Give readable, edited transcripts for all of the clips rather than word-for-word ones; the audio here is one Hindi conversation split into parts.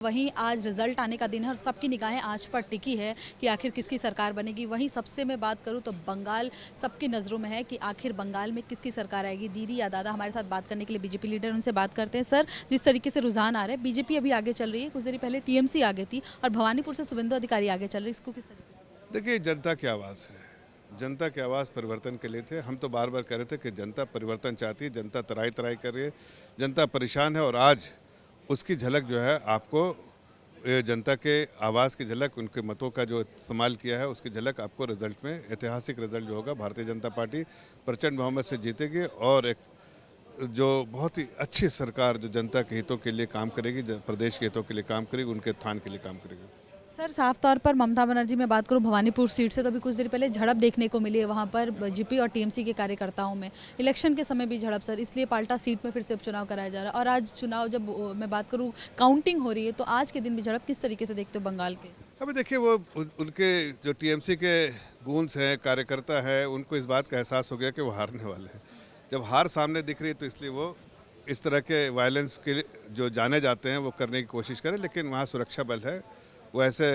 वहीं आज रिजल्ट आने का दिन है और सबकी निगाहें आज पर टिकी है कि आखिर किसकी सरकार बनेगी। वहीं सबसे मैं बात करूं तो बंगाल सबकी नज़रों में है कि आखिर बंगाल में किसकी सरकार आएगी। दीदी या दादा हमारे साथ बात करने के लिए बीजेपी लीडर, उनसे बात करते हैं। सर, जिस तरीके से रुझान आ रहे हैं, बीजेपी अभी आगे चल रही है, कुछ देर पहले टीएमसी आगे थी और भवानीपुर से शुभेंदु अधिकारी आगे चल रही है, इसको किस तरीके? देखिए, जनता की आवाज़ है। जनता की आवाज़ परिवर्तन के लिए थे। हम तो बार बार कह रहे थे कि जनता परिवर्तन चाहती है, जनता तराई तराई कर रही है, जनता परेशान है और आज उसकी झलक जो है आपको जनता के आवाज़ की झलक, उनके मतों का जो इस्तेमाल किया है उसकी झलक आपको रिजल्ट में, ऐतिहासिक रिजल्ट जो होगा, भारतीय जनता पार्टी प्रचंड बहुमत से जीतेगी और एक जो बहुत ही अच्छी सरकार जो जनता के हितों के लिए काम करेगी, प्रदेश के हितों के लिए काम करेगी, उनके उत्थान के लिए काम करेगी। सर, साफ तौर पर ममता बनर्जी में बात करूं, भवानीपुर सीट से तो अभी कुछ देर पहले झड़प देखने को मिली है वहां पर बीजेपी और टीएमसी के कार्यकर्ताओं में। इलेक्शन के समय भी झड़प सर, इसलिए पाल्टा सीट में फिर से उपचुनाव कराया जा रहा है और आज चुनाव, जब मैं बात करूं काउंटिंग हो रही है, तो आज के दिन भी झड़प किस तरीके से देखते हो बंगाल के? अभी देखिए, वो उनके जो टीएमसी के गूंज हैं, कार्यकर्ता हैं, उनको इस बात का एहसास हो गया कि वो हारने वाले हैं। जब हार सामने दिख रही है तो इसलिए वो इस तरह के वायलेंस के लिए जो जाने जाते हैं वो करने की कोशिश करें, लेकिन वहाँ सुरक्षा बल है, वो ऐसे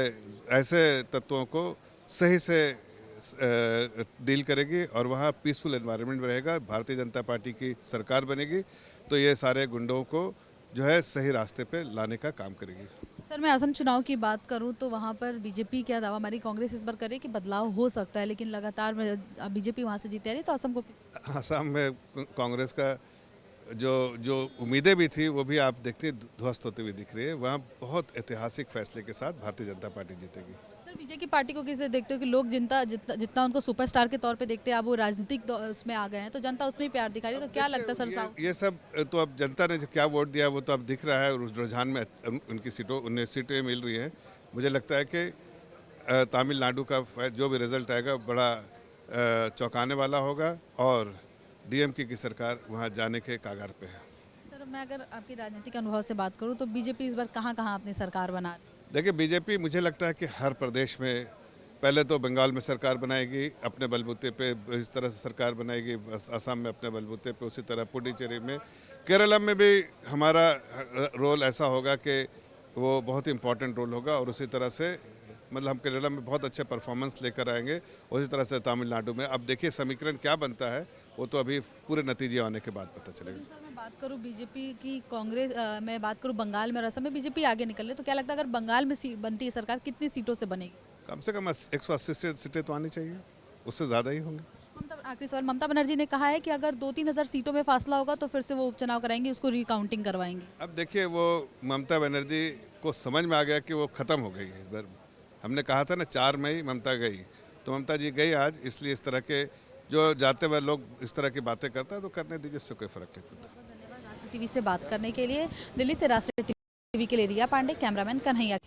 ऐसे तत्वों को सही से डील करेगी और वहाँ पीसफुल एनवायरनमेंट में रहेगा। भारतीय जनता पार्टी की सरकार बनेगी तो ये सारे गुंडों को जो है सही रास्ते पे लाने का काम करेगी। सर, मैं असम चुनाव की बात करूं तो वहां पर बीजेपी क्या दावा, हमारी कांग्रेस इस बार करे कि बदलाव हो सकता है, लेकिन लगातार बीजेपी वहां से जीते आ रही है, तो असम को असम में कांग्रेस का जो जो उम्मीदें भी थी वो भी आप देखते हैं ध्वस्त होती हुई दिख रही है। वहाँ बहुत ऐतिहासिक फैसले के साथ भारतीय जनता पार्टी जीतेगी। सर, बीजेपी की पार्टी को किसे देखते हो कि लोग जनता जितना उनको सुपरस्टार के तौर पे देखते हैं, अब वो राजनीतिक उसमें आ गए हैं, तो जनता उसमें ही प्यार दिखा रही है, तो क्या लगता है सर साहब? ये सब तो अब जनता ने जो क्या वोट दिया वो तो अब दिख रहा है और उस रुझान में उन्हें सीटें मिल रही हैं। मुझे लगता है कि तमिलनाडु का जो भी रिजल्ट आएगा बड़ा चौंकाने वाला होगा और डीएमके की सरकार वहाँ जाने के कागार पे है। सर, मैं अगर आपकी राजनीतिक अनुभव से बात करूँ तो बीजेपी इस बार कहाँ कहाँ अपनी सरकार बना रही है? देखिए, बीजेपी मुझे लगता है कि हर प्रदेश में पहले तो बंगाल में सरकार बनाएगी अपने बलबूते पे, इस तरह से सरकार बनाएगी असम में अपने बलबूते पे, उसी तरह पुडुचेरी में, केरला में भी हमारा रोल ऐसा होगा कि वो बहुत ही इम्पोर्टेंट रोल होगा और उसी तरह से मतलब हम केरला में बहुत अच्छे परफॉर्मेंस लेकर आएंगे, उसी तरह से तमिलनाडु में। अब देखिए समीकरण क्या बनता है वो तो अभी पूरे नतीजे आने के बाद पता चलेगा। सर, मैं बात करूं बीजेपी की, कांग्रेस मैं बात करूं बंगाल में और असम में बीजेपी आगे निकल रही है, तो क्या लगता है अगर बंगाल में सीट बनती है सरकार, कितनी सीटों से बनेगी? कम से कम 180 सीटें तो आनी चाहिए, उससे ज़्यादा ही होंगी। आखिरी सवाल, ममता बनर्जी ने कहा है कि अगर 2-3 हज़ार सीटों में फासला होगा तो फिर से वो उपचुनाव कराएंगे, उसको रिकाउंटिंग करवाएंगे। अब देखिए, वो ममता बनर्जी को समझ में आ गया कि वो ख़त्म हो गई है इस बार। हमने कहा था ना 4 मई ममता गई, तो ममता जी गई आज, इसलिए इस तरह के जो जाते हुए लोग इस तरह की बातें करता है तो करने दीजिए, उससे कोई फ़र्क नहीं पड़ता। धन्यवाद राष्ट्रीय टीवी से बात करने के लिए। दिल्ली से राष्ट्रीय टीवी के लिए रिया पांडे, कैमरामैन कन्हैया।